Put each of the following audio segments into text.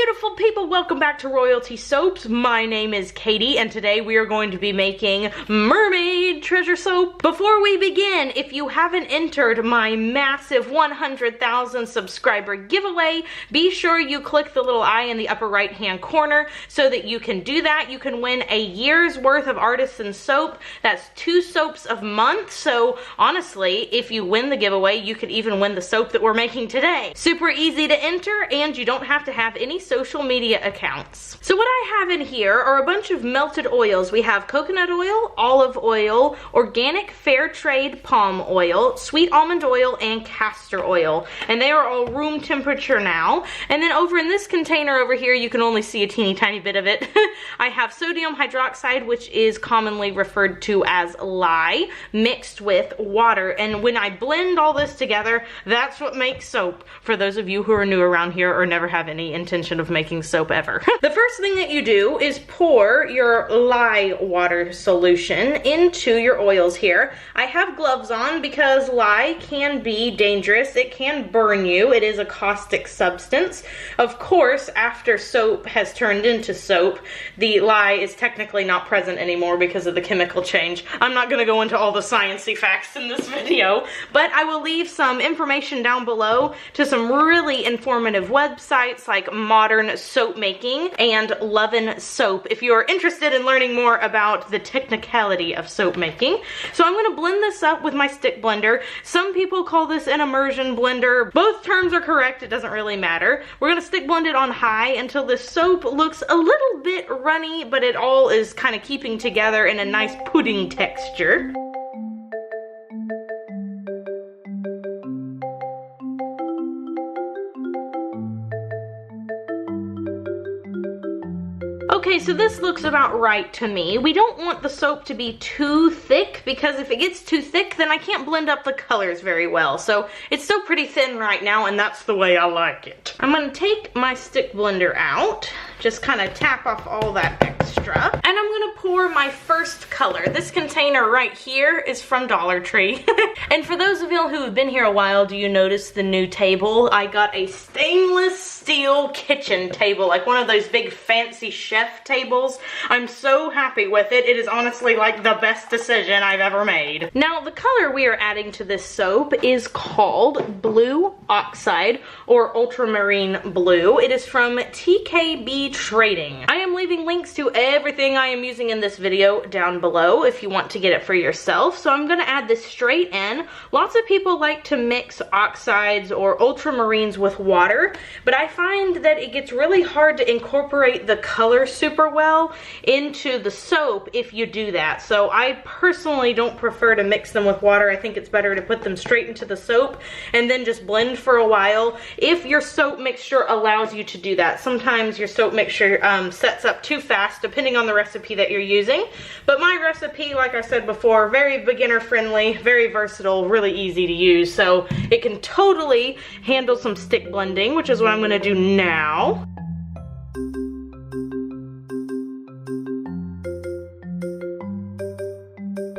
beautiful people, welcome back to Royalty Soaps. My name is Katie and today we are going to be making Mermaid treasure soap. Before we begin, if you haven't entered my massive 100,000 subscriber giveaway, be sure you click the little eye in the upper right hand corner so that you can do that. You can win a year's worth of Artisan soap. That's 2 soaps a month. So honestly, if you win the giveaway, you could even win the soap that we're making today. Super easy to enter and you don't have to have any social media accounts. So what I have in here are a bunch of melted oils. We have coconut oil, olive oil, organic fair trade palm oil, sweet almond oil, and castor oil. And they are all room temperature now. And then over in this container over here, you can only see a teeny tiny bit of it. I have sodium hydroxide, which is commonly referred to as lye, mixed with water. And when I blend all this together, that's what makes soap, for those of you who are new around here or never have any intention of making soap ever. The first thing that you do is pour your lye water solution into your oils here. I have gloves on because lye can be dangerous. It can burn you. It is a caustic substance. Of course, after soap has turned into soap, the lye is technically not present anymore because of the chemical change. I'm not going to go into all the sciencey facts in this video, but I will leave some information down below to some really informative websites like Modern Soap Making and Lovin' Soap if you are interested in learning more about the technicality of soap making. So I'm going to blend this up with my stick blender. Some people call this an immersion blender. Both terms are correct. It doesn't really matter. We're going to stick blend it on high until the soap looks a little bit runny, but it all is kind of keeping together in a nice pudding texture. Okay, so this looks about right to me. We don't want the soap to be too thick because if it gets too thick, then I can't blend up the colors very well. So it's still pretty thin right now and that's the way I like it. I'm gonna take my stick blender out, just kind of tap off all that extra, and I'm gonna pour my first color. This container right here is from Dollar Tree. And for those of you who have been here a while, do you notice the new table? I got a stainless steel kitchen table, like one of those big fancy chef tables. I'm so happy with it. It is honestly like the best decision I've ever made. Now the color we are adding to this soap is called Blue Oxide or Ultramarine Blue. It is from TKB Trading. I am leaving links to everything I am using in this video down below if you want to get it for yourself. So I'm going to add this straight in. Lots of people like to mix oxides or ultramarines with water, but I find that it gets really hard to incorporate the color super well into the soap if you do that. So I personally don't prefer to mix them with water. I think it's better to put them straight into the soap and then just blend for a while if your soap mixture allows you to do that. Sometimes your soap mixture sets up too fast depending on the recipe that you're using. But my recipe, like I said before, very beginner friendly, very versatile, really easy to use. So it can totally handle some stick blending, which is what I'm going to do now.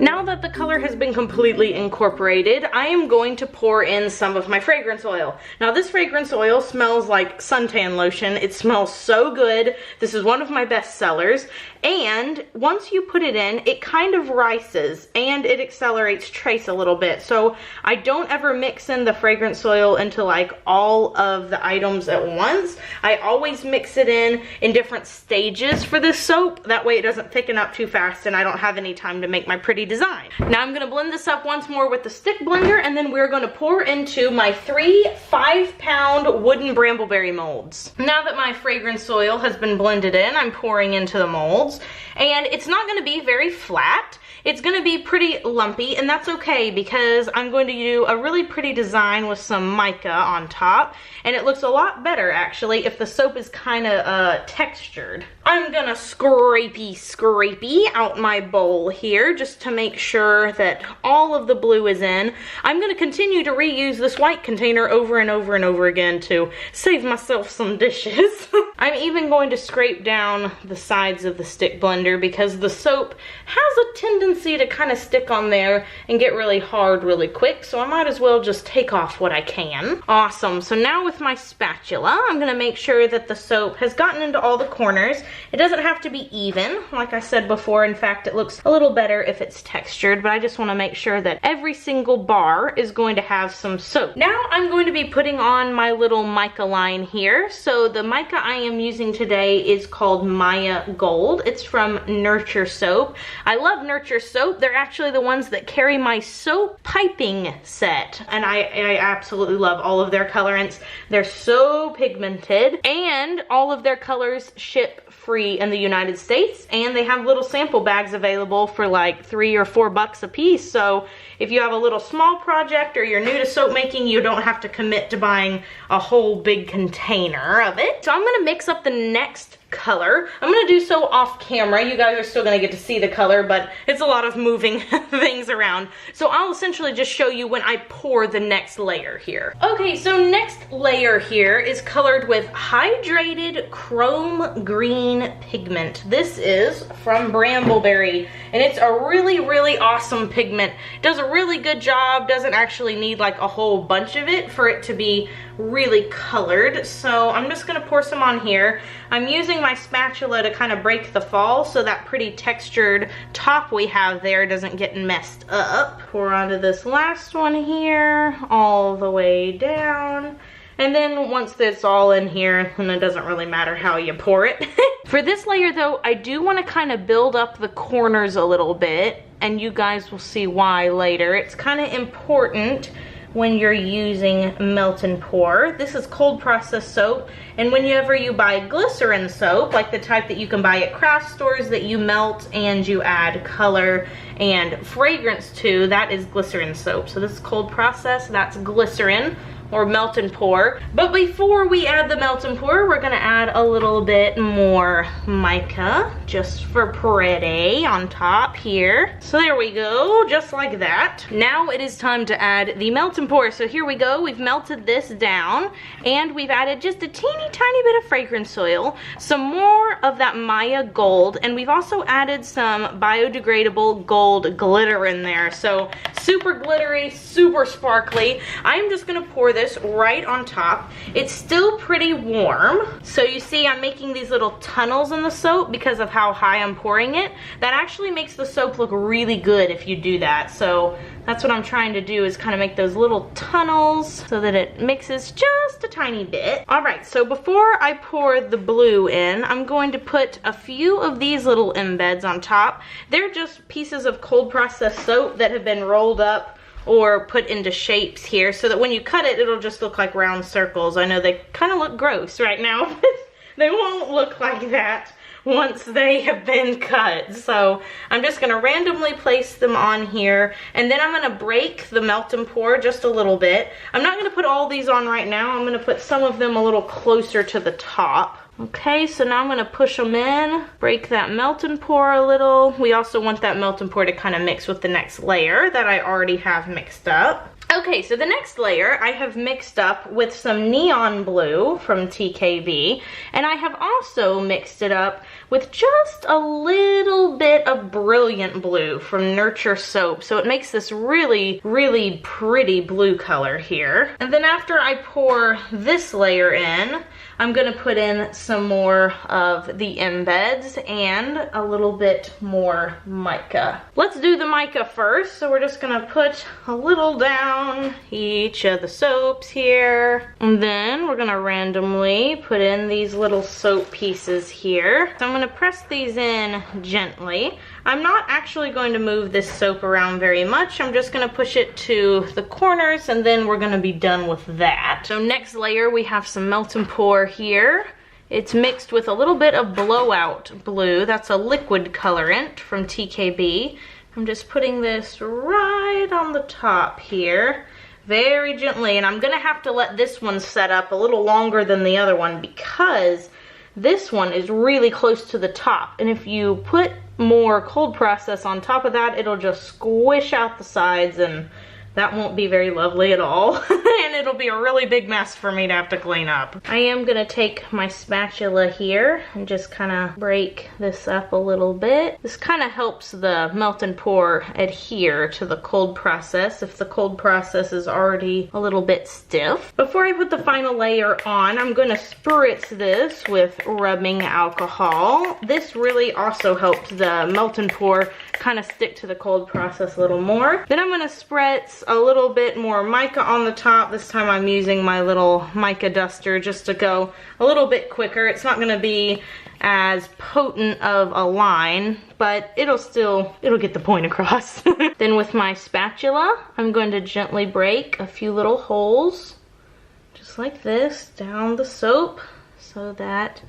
Now that the color has been completely incorporated, I am going to pour in some of my fragrance oil. Now this fragrance oil smells like suntan lotion. It smells so good. This is one of my best sellers. And once you put it in, it kind of rises and it accelerates trace a little bit. So I don't ever mix in the fragrance oil into like all of the items at once. I always mix it in different stages for this soap. That way it doesn't thicken up too fast and I don't have any time to make my pretty design. Now I'm going to blend this up once more with the stick blender and then we're going to pour into my 3 5-pound wooden brambleberry molds. Now that my fragrance oil has been blended in, I'm pouring into the molds. And it's not going to be very flat. It's going to be pretty lumpy, and that's okay because I'm going to do a really pretty design with some mica on top, and it looks a lot better actually if the soap is kind of textured. I'm gonna scrapey out my bowl here just to make sure that all of the blue is in. I'm gonna continue to reuse this white container over and over and over again to save myself some dishes. I'm even going to scrape down the sides of the stick blender because the soap has a tendency to kind of stick on there and get really hard really quick, so I might as well just take off what I can. Awesome, so now with my spatula, I'm gonna make sure that the soap has gotten into all the corners. It doesn't have to be even, like I said before. In fact, it looks a little better if it's textured, but I just wanna make sure that every single bar is going to have some soap. Now I'm going to be putting on my little mica line here. So the mica I am using today is called Maya Gold. It's from Nurture Soap. I love Nurture Soap. They're actually the ones that carry my soap piping set, and I absolutely love all of their colorants. They're so pigmented, and all of their colors ship free in the United States, and they have little sample bags available for like $3 or $4 a piece. So if you have a little small project or you're new to soap making, you don't have to commit to buying a whole big container of it. So I'm gonna mix up the next color. I'm gonna do so off camera. You guys are still gonna get to see the color, but it's a lot of moving things around. So I'll essentially just show you when I pour the next layer here. Okay, so next layer here is colored with hydrated chrome green pigment. This is from Brambleberry, and it's a really, really awesome pigment. It does a really good job, doesn't actually need like a whole bunch of it for it to be really colored. So I'm just gonna pour some on here. I'm using my spatula to kind of break the fall so that pretty textured top we have there doesn't get messed up. Pour onto this last one here, all the way down. And then once it's all in here, then it doesn't really matter how you pour it. For this layer though, I do want to kind of build up the corners a little bit, and you guys will see why later. It's kind of important when you're using melt and pour. This is cold process soap, and whenever you buy glycerin soap, like the type that you can buy at craft stores that you melt and you add color and fragrance to, that is glycerin soap. So this is cold process, that's glycerin or melt and pour. But before we add the melt and pour, we're gonna add a little bit more mica just for pretty on top here. So there we go, just like that. Now it is time to add the melt and pour. So here we go, we've melted this down and we've added just a teeny tiny bit of fragrance oil, some more of that Maya Gold, and we've also added some biodegradable gold glitter in there. So super glittery, super sparkly. I'm just gonna pour this right on top. It's still pretty warm, so you see I'm making these little tunnels in the soap because of how high I'm pouring it. That actually makes the soap look really good if you do that. So that's what I'm trying to do, is kind of make those little tunnels so that it mixes just a tiny bit. All right, so before I pour the blue in, I'm going to put a few of these little embeds on top. They're just pieces of cold processed soap that have been rolled up or put into shapes here so that when you cut it, it'll just look like round circles. I know they kind of look gross right now, but they won't look like that once they have been cut. So I'm just gonna randomly place them on here, and then I'm gonna break the melt and pour just a little bit. I'm not gonna put all these on right now. I'm gonna put some of them a little closer to the top. Okay, so now I'm gonna push them in, break that melt and pour a little. We also want that melt and pour to kind of mix with the next layer that I already have mixed up. Okay, so the next layer I have mixed up with some neon blue from TKB, and I have also mixed it up with just a little bit of brilliant blue from Nurture Soap. So it makes this really, really pretty blue color here. And then after I pour this layer in, I'm gonna put in some more of the embeds and a little bit more mica. Let's do the mica first. So we're just gonna put a little down each of the soaps here. And then we're gonna randomly put in these little soap pieces here. So I'm gonna press these in gently. I'm not actually going to move this soap around very much. I'm just gonna push it to the corners, and then we're gonna be done with that. So next layer, we have some melt and pour here. It's mixed with a little bit of blowout blue. That's a liquid colorant from TKB. I'm just putting this right on the top here, very gently, and I'm gonna have to let this one set up a little longer than the other one because this one is really close to the top, and if you put more cold process on top of that, it'll just squish out the sides, and that won't be very lovely at all. And it'll be a really big mess for me to have to clean up. I am gonna take my spatula here and just kind of break this up a little bit. This kind of helps the melt and pour adhere to the cold process if the cold process is already a little bit stiff. Before I put the final layer on, I'm gonna spritz this with rubbing alcohol. This really also helps the melt and pour kind of stick to the cold process a little more. Then I'm gonna spritz a little bit more mica on the top. This time I'm using my little mica duster just to go a little bit quicker. It's not gonna be as potent of a line, but it'll get the point across. Then with my spatula, I'm going to gently break a few little holes, just like this, down the soap so that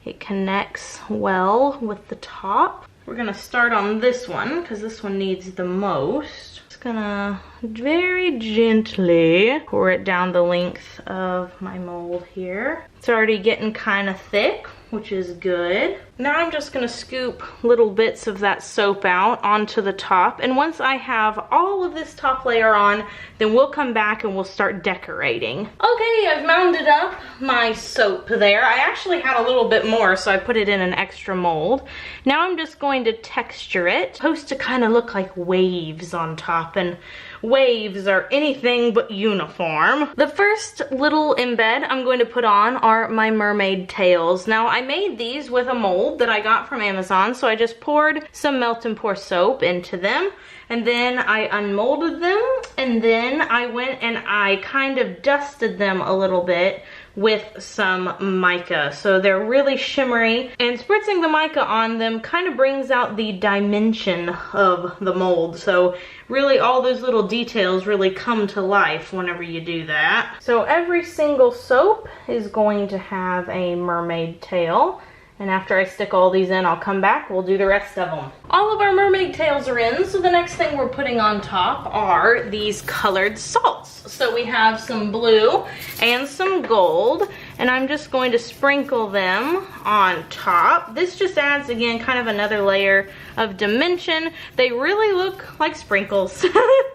it connects well with the top. We're gonna start on this one because this one needs the most. Just gonna very gently pour it down the length of my mold here. It's already getting kind of thick, which is good. Now I'm just gonna scoop little bits of that soap out onto the top. And once I have all of this top layer on, then we'll come back and we'll start decorating. Okay, I've mounded up my soap there. I actually had a little bit more, so I put it in an extra mold. Now I'm just going to texture it. It's supposed to kind of look like waves on top, and waves are anything but uniform. The first little embed I'm going to put on are my mermaid tails. Now I made these with a mold that I got from Amazon, so I just poured some melt and pour soap into them, and then I unmolded them, and then I went and I kind of dusted them a little bit with some mica, so they're really shimmery, and spritzing the mica on them kind of brings out the dimension of the mold, so really all those little details really come to life whenever you do that. So every single soap is going to have a mermaid tail, and after I stick all these in, I'll come back, we'll do the rest of them. All of our mermaid tails are in, so the next thing we're putting on top are these colored salts. So we have some blue and some gold, and I'm just going to sprinkle them on top. This just adds, again, kind of another layer of dimension. They really look like sprinkles.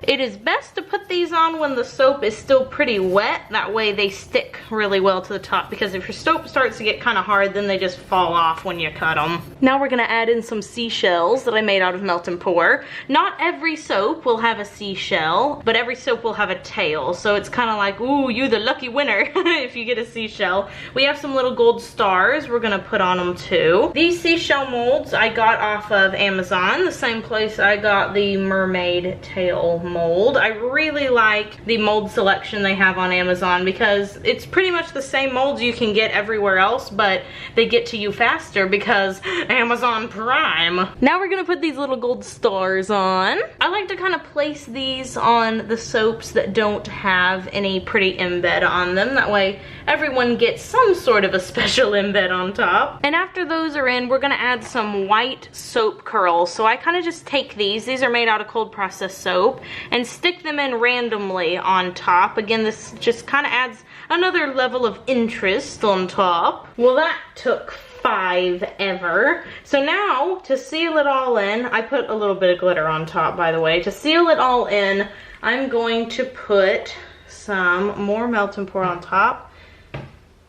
It is best to put these on when the soap is still pretty wet. That way they stick really well to the top, because if your soap starts to get kind of hard, then they just fall off when you cut them. Now we're gonna add in some seashells that I made out of melt and pour. Not every soap will have a seashell, but every soap will have a tail. So it's kind of like, ooh, you the lucky winner if you get a seashell. We have some little gold stars we're gonna put on them too. These seashell molds I got off of Amazon, the same place I got the mermaid tail mold. I really like the mold selection they have on Amazon because it's pretty much the same molds you can get everywhere else, but they get to you faster because Amazon Prime. Now we're gonna put these little gold stars on. I like to kind of place these on the soaps that don't have any pretty embed on them. That way everyone gets some sort of a special embed on top. And after those are in, we're gonna add some white soap curls. So I kind of just take these are made out of cold processed soap, and stick them in randomly on top. Again, this just kind of adds another level of interest on top. Well, that took 5 ever. So now, to seal it all in, I put a little bit of glitter on top, by the way. To seal it all in, I'm going to put some more melt and pour on top,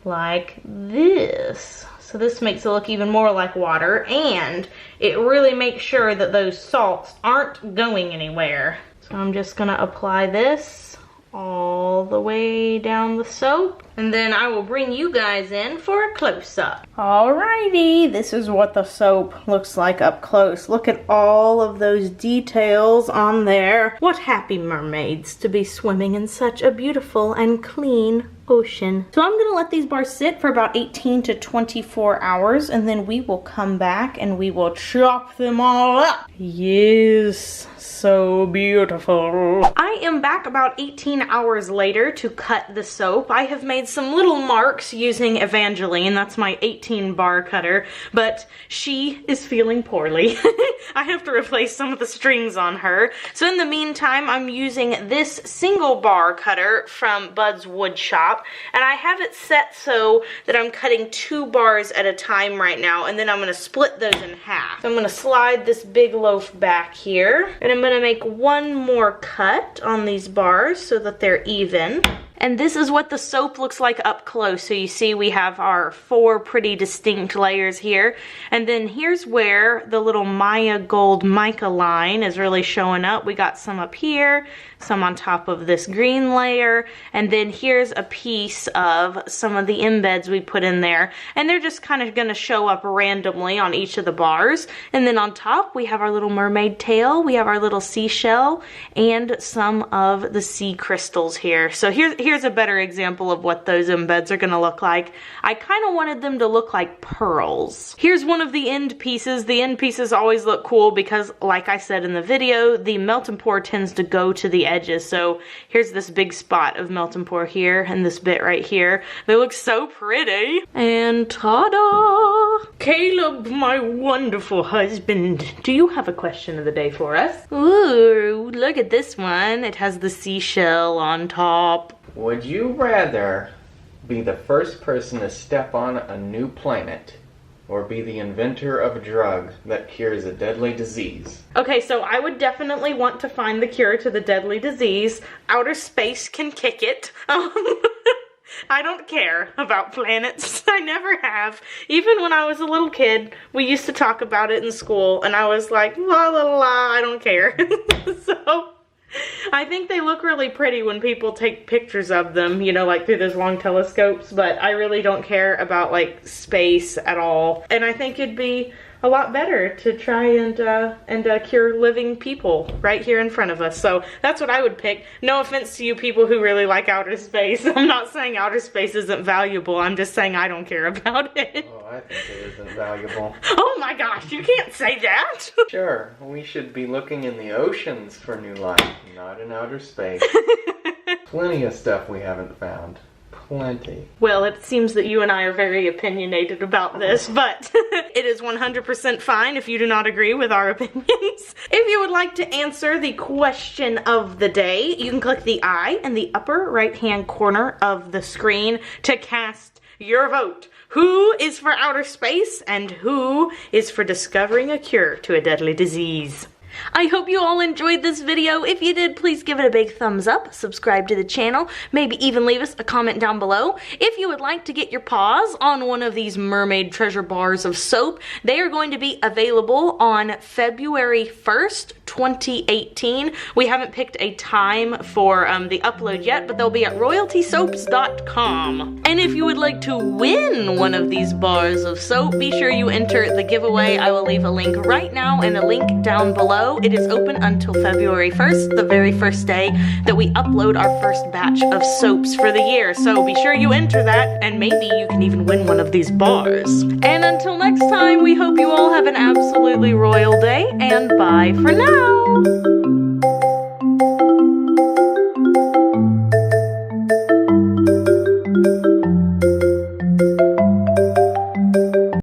like this. So this makes it look even more like water, and it really makes sure that those salts aren't going anywhere. So I'm just gonna apply this all the way down the soap, and then I will bring you guys in for a close-up. Alrighty, this is what the soap looks like up close. Look at all of those details on there. What happy mermaids to be swimming in such a beautiful and clean ocean. So I'm gonna let these bars sit for about 18 to 24 hours, and then we will come back and we will chop them all up. Yes, so beautiful. I am back about 18 hours later to cut the soap. I have made some little marks using Evangeline. That's my 18 bar cutter, but she is feeling poorly. I have to replace some of the strings on her. So in the meantime, I'm using this single bar cutter from Bud's Wood Shop. top. And I have it set so that I'm cutting 2 bars at a time right now, and then I'm gonna split those in half. So I'm gonna slide this big loaf back here, and I'm gonna make 1 more cut on these bars so that they're even. And this is what the soap looks like up close. So you see we have our 4 pretty distinct layers here. And then here's where the little Maya Gold mica line is really showing up. We got some up here, some on top of this green layer, and then here's a piece of some of the embeds we put in there. And they're just kind of gonna show up randomly on each of the bars. And then on top we have our little mermaid tail, we have our little seashell, and some of the sea crystals here. So here's a better example of what those embeds are gonna look like. I kind of wanted them to look like pearls. Here's one of the end pieces. The end pieces always look cool because, like I said in the video, the melt and pour tends to go to the edges. So here's this big spot of melt and pour here and this bit right here. They look so pretty. And ta-da! Caleb, my wonderful husband, do you have a question of the day for us? Ooh, look at this one. It has the seashell on top. Would you rather be the first person to step on a new planet or be the inventor of a drug that cures a deadly disease? Okay, so I would definitely want to find the cure to the deadly disease. Outer space can kick it. I don't care about planets. I never have. Even when I was a little kid, we used to talk about it in school, and I was like, la la la, I don't care. So I think they look really pretty when people take pictures of them, you know, like through those long telescopes, but I really don't care about like space at all. And I think it'd be a lot better to try and cure living people right here in front of us. So that's what I would pick. No offense to you people who really like outer space. I'm not saying outer space isn't valuable. I'm just saying I don't care about it. Oh, I think it isn't valuable. Oh my gosh, you can't say that. Sure, we should be looking in the oceans for new life, not in outer space. Plenty of stuff we haven't found. Plenty. Well, it seems that you and I are very opinionated about this, but it is 100% fine if you do not agree with our opinions. If you would like to answer the question of the day, you can click the I in the upper right-hand corner of the screen to cast your vote. Who is for outer space and who is for discovering a cure to a deadly disease? I hope you all enjoyed this video. If you did, please give it a big thumbs up, subscribe to the channel, maybe even leave us a comment down below. If you would like to get your paws on one of these mermaid treasure bars of soap, they are going to be available on February 1st, 2018. We haven't picked a time for the upload yet, but they'll be at royaltysoaps.com. And if you would like to win one of these bars of soap, be sure you enter the giveaway. I will leave a link right now and a link down below. It is open until February 1st, the very first day that we upload our first batch of soaps for the year. So be sure you enter that, and maybe you can even win one of these bars. And until next time, we hope you all have an absolutely royal day, and bye for now.